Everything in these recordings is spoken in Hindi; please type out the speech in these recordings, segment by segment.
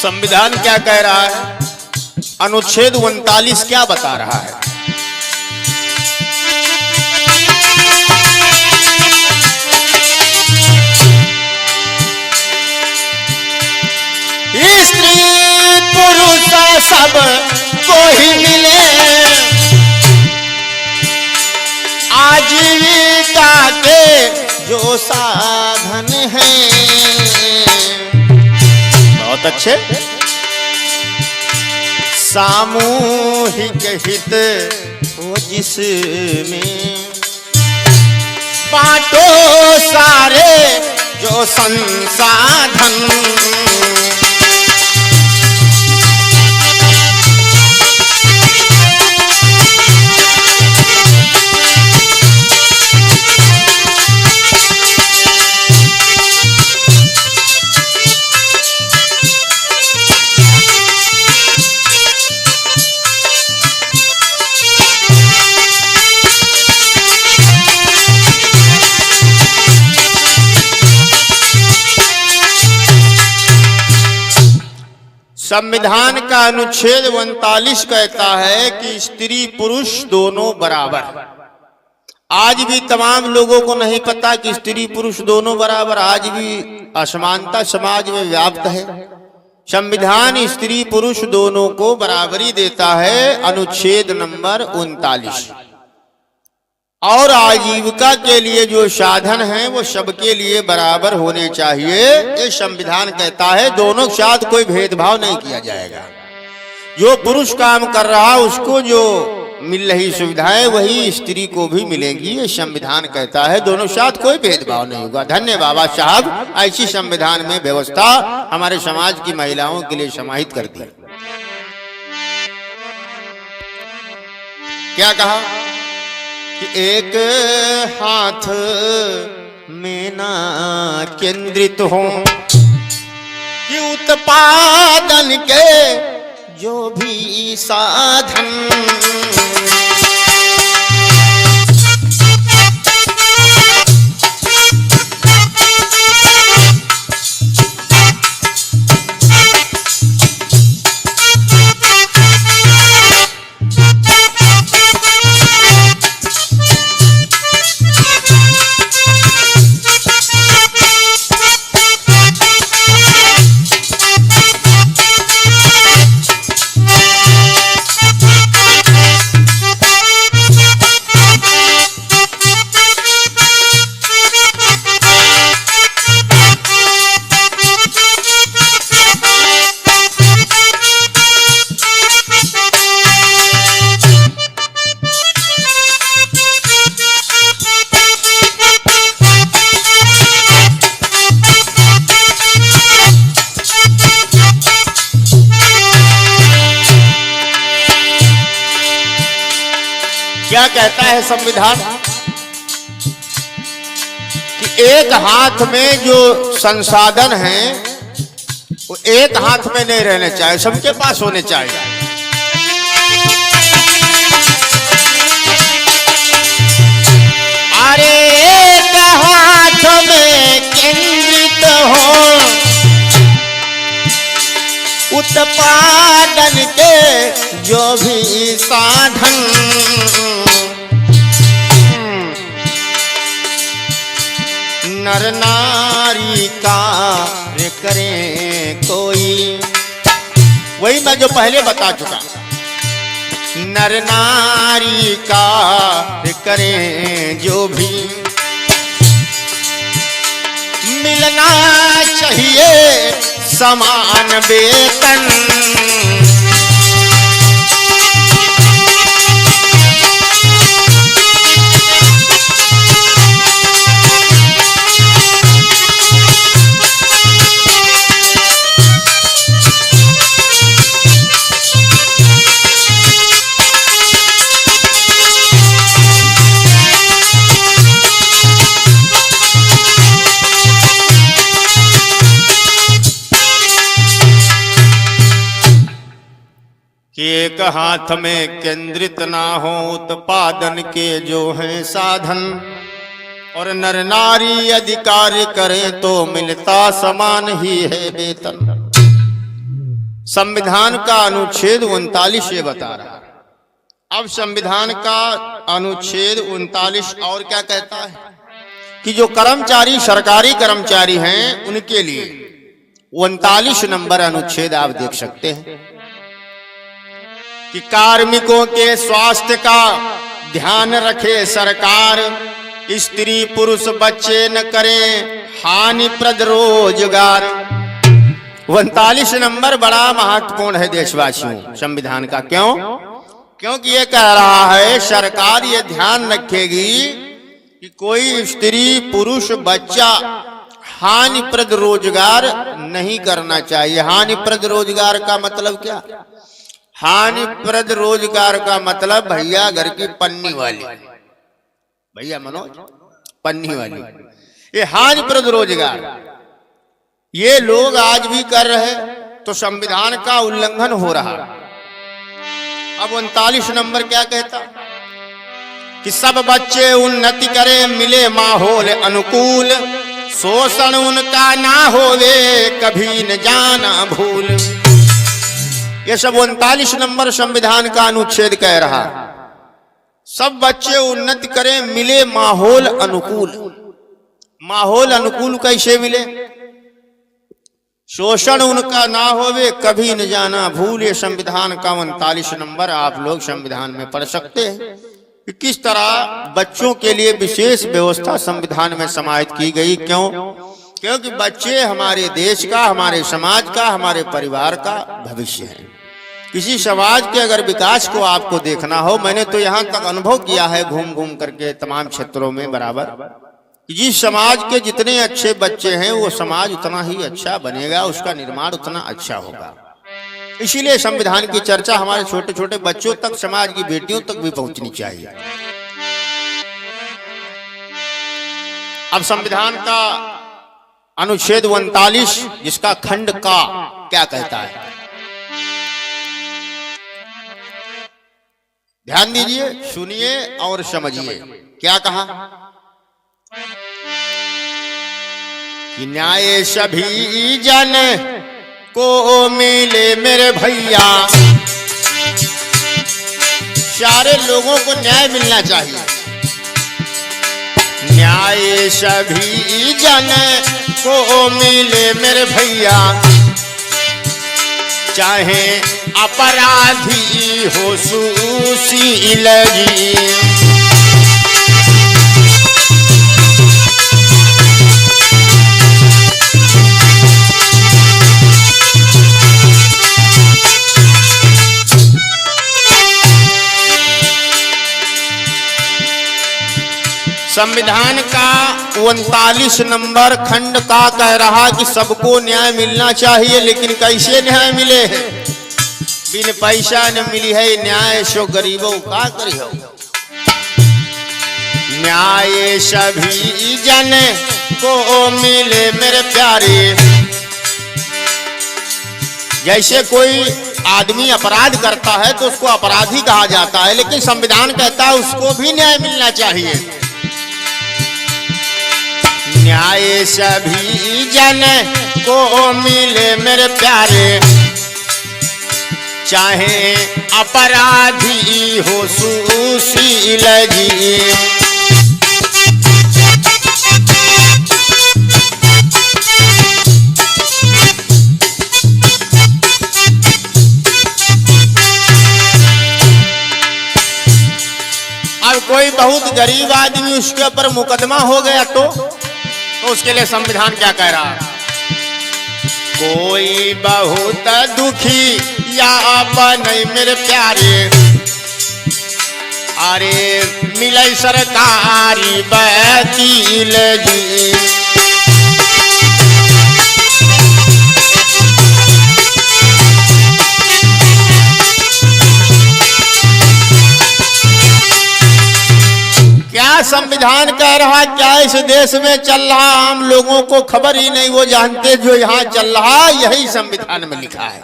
संविधान क्या कह रहा है, अनुच्छेद 39 क्या बता रहा है? स्त्री पुरुष सब को ही मिले आजीविका के जो साधन हैं। बहुत अच्छे। सामूहिक हित हो जिसमें बांटो सारे जो संसाधन। संविधान का अनुच्छेद 39 कहता है कि स्त्री पुरुष दोनों बराबर। आज भी तमाम लोगों को नहीं पता कि स्त्री पुरुष दोनों बराबर, आज भी असमानता समाज में व्याप्त है। संविधान स्त्री पुरुष दोनों को बराबरी देता है, अनुच्छेद नंबर 39। और आजीविका के लिए जो साधन हैं वो सबके लिए बराबर होने चाहिए, ये संविधान कहता है। दोनों के साथ कोई भेदभाव नहीं किया जाएगा। जो पुरुष काम कर रहा उसको जो मिल रही सुविधाएं वही स्त्री को भी मिलेंगी, ये संविधान कहता है। दोनों के साथ कोई भेदभाव नहीं होगा। धन्य बाबा साहब, ऐसी संविधान में व्यवस्था हमारे समाज की महिलाओं के लिए समाहित कर दी। क्या कहा कि एक हाथ में ना केंद्रित हो कि उत्पादन के जो भी साधन। क्या कहता है संविधान कि एक हाथ में जो संसाधन हैं वो एक हाथ में नहीं रहने चाहिए, सबके पास होने चाहिए। अरे एक हाथ में केंद्रित हो उत्पादन के जो भी साधन। नर नारी कार्य करें कोई, वही मैं जो पहले बता चुका। नर नारी कार्य करें जो भी मिलना चाहिए समान वेतन। एक हाथ में केंद्रित ना हो उत्पादन के जो हैं साधन, और नर नारी अधिकार करें तो मिलता समान ही है वेतन। संविधान का अनुच्छेद 39 ये बता रहा है। अब संविधान का अनुच्छेद 39 और क्या कहता है कि जो कर्मचारी सरकारी कर्मचारी हैं उनके लिए 39 नंबर अनुच्छेद आप देख सकते हैं कि कार्मिकों के स्वास्थ्य का ध्यान रखे सरकार, स्त्री पुरुष बच्चे न करें हानिप्रद रोजगार। 39 नंबर बड़ा महत्वपूर्ण है देशवासियों संविधान का। क्यों? क्योंकि ये कह रहा है सरकार ये ध्यान रखेगी कि कोई स्त्री पुरुष बच्चा हानिप्रद रोजगार नहीं करना चाहिए। हानिप्रद रोजगार का मतलब क्या? हानिप्रद रोजगार का मतलब भैया घर की पन्नी वाली, भैया मनोज पन्नी वाली, ये हानिप्रद रोजगार ये लोग आज भी कर रहे, तो संविधान का उल्लंघन हो रहा। अब 39 नंबर क्या कहता कि सब बच्चे उन्नति करें, मिले माहौल अनुकूल, शोषण उनका ना होवे कभी न जाना भूल। ये सब 39 नंबर संविधान का अनुच्छेद कह रहा। सब बच्चे उन्नति करें, मिले माहौल अनुकूल। माहौल अनुकूल कैसे मिले? शोषण उनका ना होवे कभी न जाना भूल। ये संविधान का 39 नंबर आप लोग संविधान में पढ़ सकते हैं कि किस तरह बच्चों के लिए विशेष व्यवस्था संविधान में समाहित की गई। क्यों? क्योंकि बच्चे हमारे देश का, हमारे समाज का, हमारे परिवार का भविष्य है। किसी समाज के अगर विकास को आपको देखना हो, मैंने तो यहाँ तक अनुभव किया है घूम घूम करके तमाम क्षेत्रों में बराबर, जिस समाज के जितने अच्छे बच्चे हैं वो समाज उतना ही अच्छा बनेगा, उसका निर्माण उतना अच्छा होगा। इसीलिए संविधान की चर्चा हमारे छोटे छोटे बच्चों तक, समाज की बेटियों तक भी पहुंचनी चाहिए। अब संविधान का अनुच्छेद 39 जिसका खंड का क्या कहता है, ध्यान दीजिए, सुनिए और समझिए। क्या कहा कि न्याय सभी जन को मिले मेरे भैया। सारे लोगों को न्याय मिलना चाहिए। न्याय सभी जन को मिले मेरे भैया, चाहे अपराधी हो सुशील जी। संविधान का 39 नंबर खंड का कह रहा कि सबको न्याय मिलना चाहिए, लेकिन कैसे न्याय मिले है? बिन पैसा न मिली है न्याय, सो गरीबों का करी हो। न्याय सभी जन को मिले मेरे प्यारे। जैसे कोई आदमी अपराध करता है तो उसको अपराधी कहा जाता है, लेकिन संविधान कहता है उसको भी न्याय मिलना चाहिए। न्याय सभी जन को मिले मेरे प्यारे, चाहे अपराधी हो सुशील जी। अब कोई बहुत गरीब आदमी उसके ऊपर मुकदमा हो गया तो उसके लिए संविधान क्या कह रहा है? कोई बहुत दुखी या नहीं मेरे प्यारे, अरे मिले सरकारी वकील जी। क्या संविधान कह रहा, क्या इस देश में चल रहा आम लोगों को खबर ही नहीं, वो जानते जो यहाँ चल रहा यही संविधान में लिखा है,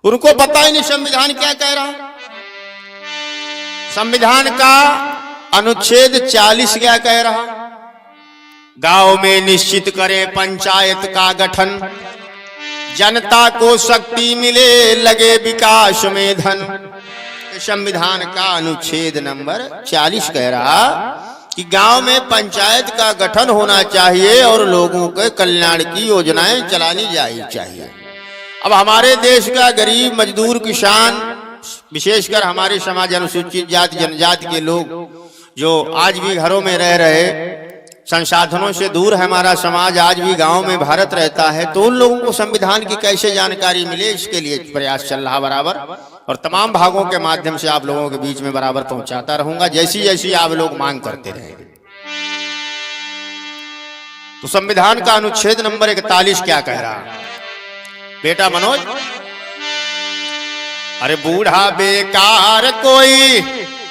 उनको पता ही नहीं संविधान क्या कह रहा। संविधान का अनुच्छेद 40 क्या कह रहा? गांव में निश्चित करें पंचायत का गठन, जनता को शक्ति मिले, लगे विकास में धन। संविधान का अनुच्छेद नंबर 40 कह रहा कि गांव में पंचायत का गठन होना चाहिए और लोगों के कल्याण की योजनाएं चलानी चाहिए। अब हमारे देश का गरीब मजदूर किसान, विशेषकर हमारे समाज अनुसूचित जाति जनजाति के लोग जो आज भी घरों में रह रहे, संसाधनों से दूर है हमारा समाज, आज भी गांव में भारत रहता है, तो उन लोगों को संविधान की कैसे जानकारी मिले, इसके लिए प्रयास चल रहा बराबर, और तमाम भागों के माध्यम से आप लोगों के बीच में बराबर पहुंचाता रहूंगा जैसी जैसी आप लोग मांग करते रहे। तो संविधान का अनुच्छेद नंबर 41 क्या कह रहा है बेटा मनोज? अरे बूढ़ा बेकार कोई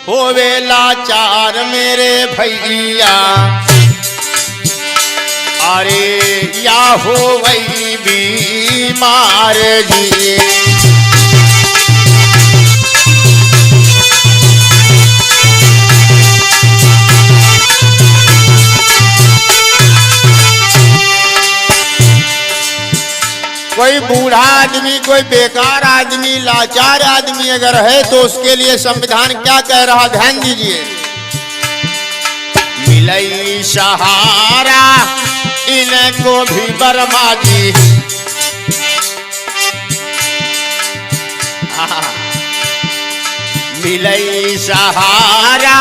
होवे लाचार मेरे भैया, अरे या हो वही बीमार जी। कोई बूढ़ा आदमी, कोई बेकार आदमी, लाचार आदमी अगर है तो उसके लिए संविधान क्या कह रहा, ध्यान दीजिए। मिलई सहारा इनको भी बर्मा जी, मिलई सहारा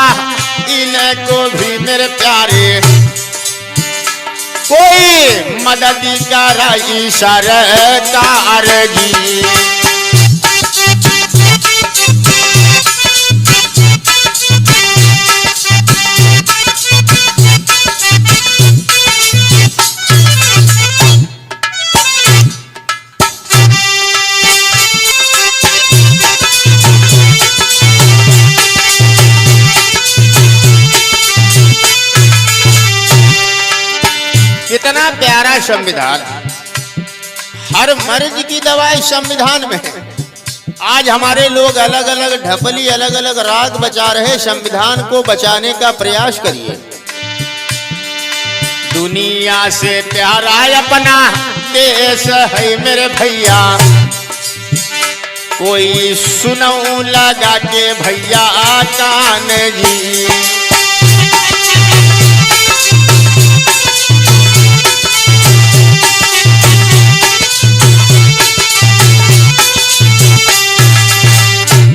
इनको भी मेरे प्यारे, कोई मदद कराई सरकार जी। कितना प्यारा संविधान, हर मर्ज की दवा इस संविधान में है। आज हमारे लोग अलग अलग ढपली, अलग अलग राग बचा रहे, संविधान को बचाने का प्रयास करिए। दुनिया से प्यारा अपना देश है मेरे भैया, कोई सुनऊ लगा के भैया कान जी।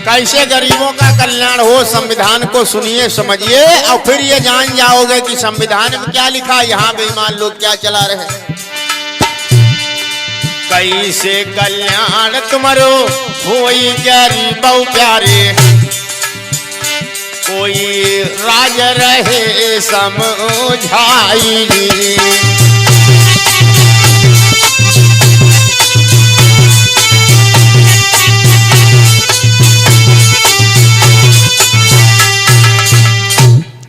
कैसे गरीबों का कल्याण हो, संविधान को सुनिए, समझिए, और फिर ये जान जाओगे कि संविधान में क्या लिखा, यहाँ बेईमान लोग क्या चला रहे। कैसे कल्याण तुम्हारो होई गरीबों प्यारे, कोई राज रहे समझाई।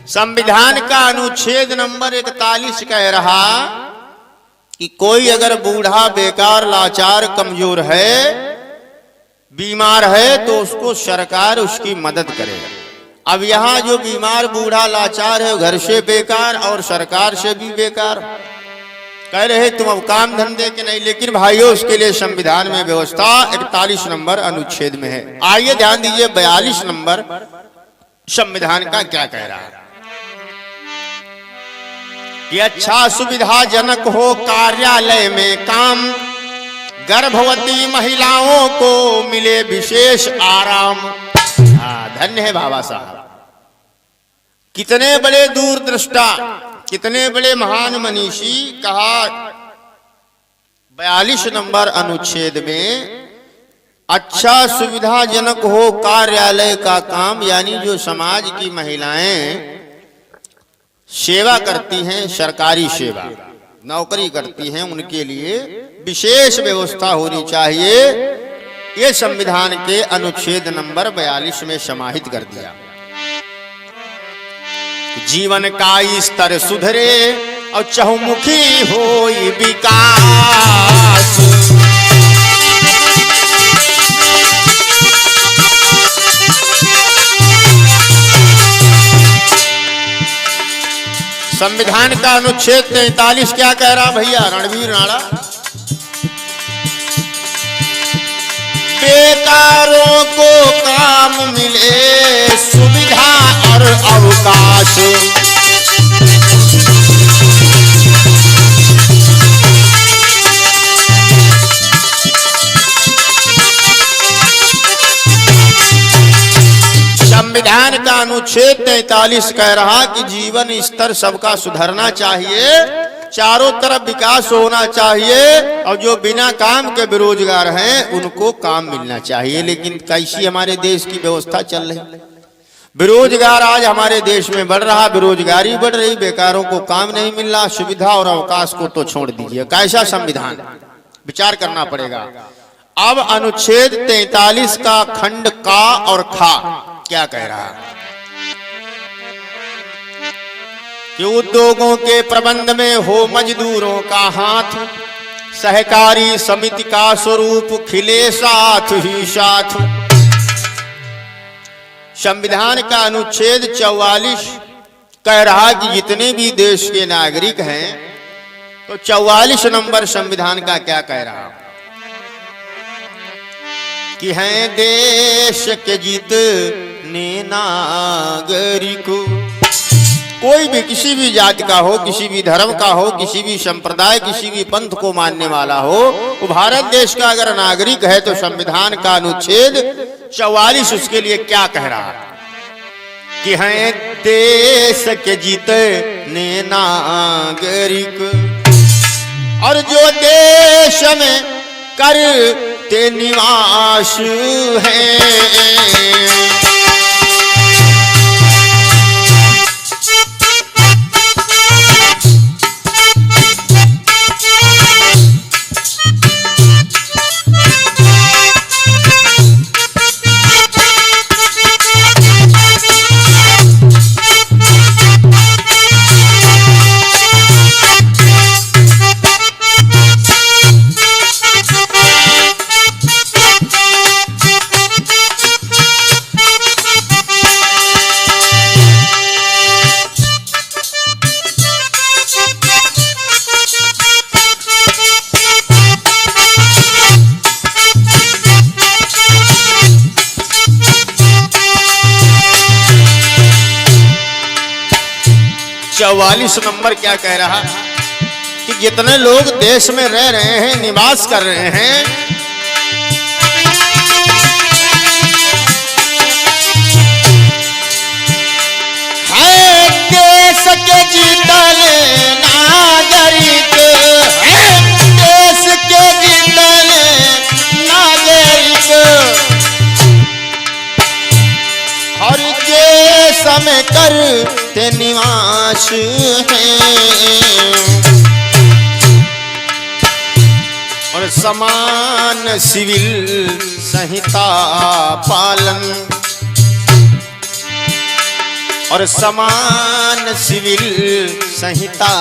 संविधान का अनुच्छेद नंबर 41 कह रहा कि कोई अगर बूढ़ा, बेकार, लाचार, कमजोर है, बीमार है, तो उसको सरकार उसकी मदद करे। अब यहाँ जो बीमार, बूढ़ा, लाचार है, घर से बेकार और सरकार से भी बेकार, कह रहे तुम अब काम धंधे के नहीं, लेकिन भाइयों उसके लिए संविधान में व्यवस्था 41 नंबर अनुच्छेद में है। आइए ध्यान दीजिए 42 नंबर संविधान का क्या कह रहा है कि अच्छा सुविधाजनक हो कार्यालय में काम, गर्भवती महिलाओं को मिले विशेष आराम। धन्य है बाबा साहब, कितने बड़े दूरदृष्टा, कितने बड़े महान मनीषी। कहा 42 नंबर अनुच्छेद में अच्छा सुविधाजनक हो कार्यालय का काम, यानी जो समाज की महिलाएं सेवा करती हैं, सरकारी सेवा, नौकरी करती हैं, उनके लिए विशेष व्यवस्था होनी चाहिए। ये संविधान के अनुच्छेद नंबर 42 में समाहित कर दिया। जीवन का स्तर सुधरे और चहुमुखी होई विकास, संविधान का अनुच्छेद 43 क्या कह रहा भैया रणवीर राणा? बेकारों को काम मिले, सुविधा और अवकाश। संविधान का अनुच्छेद 43 कह रहा कि जीवन स्तर सबका सुधरना चाहिए, चारों तरफ विकास होना चाहिए, और जो बिना काम के बेरोजगार हैं उनको काम मिलना चाहिए। लेकिन कैसी हमारे देश की व्यवस्था चल रही, बेरोजगार आज हमारे देश में बढ़ रहा, बेरोजगारी बढ़ रही, बेकारों को काम नहीं मिल रहा, सुविधा और अवकाश को तो छोड़ दीजिए। कैसा संविधान, विचार करना पड़ेगा। अब अनुच्छेद 43 का खंड का और खा क्या कह रहा है कि उद्योगों के प्रबंध में हो मजदूरों का हाथ, सहकारी समिति का स्वरूप खिले साथ ही साथ। संविधान का अनुच्छेद 44 कह रहा कि जितने भी देश के नागरिक हैं, तो 44 नंबर संविधान का क्या कह रहा कि हैं देश के जितने नागरिक, कोई भी किसी भी जाति का हो, किसी भी धर्म का हो, किसी भी संप्रदाय, किसी भी पंथ को मानने वाला हो, वो भारत देश का अगर नागरिक है तो संविधान का अनुच्छेद 44 उसके लिए क्या कह रहा है कि हैं देश के जितने नागरिक, और जो देश में करते निवास है। चौवालीस नंबर क्या कह रहा कि जितने लोग देश में रह रहे हैं, निवास कर रहे हैं, है देश के जितने नागरिक, है देश के जितने नागरिक, हर देश में करते निवास है, और समान सिविल संहिता पालन, और समान सिविल संहिता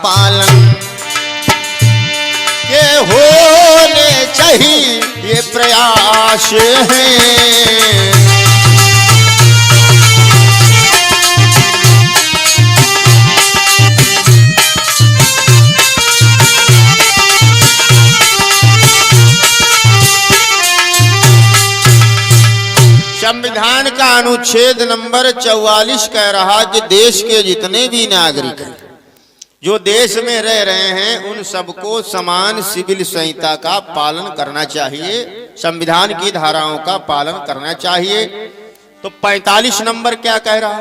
पालन के होने चाहिए, ये प्रयास है। संविधान का अनुच्छेद नंबर 44 कह रहा कि देश के जितने भी नागरिक हैं, जो देश में रह रहे हैं, उन सबको समान सिविल संहिता का पालन करना चाहिए, संविधान की धाराओं का पालन करना चाहिए। तो 45 नंबर क्या कह रहा?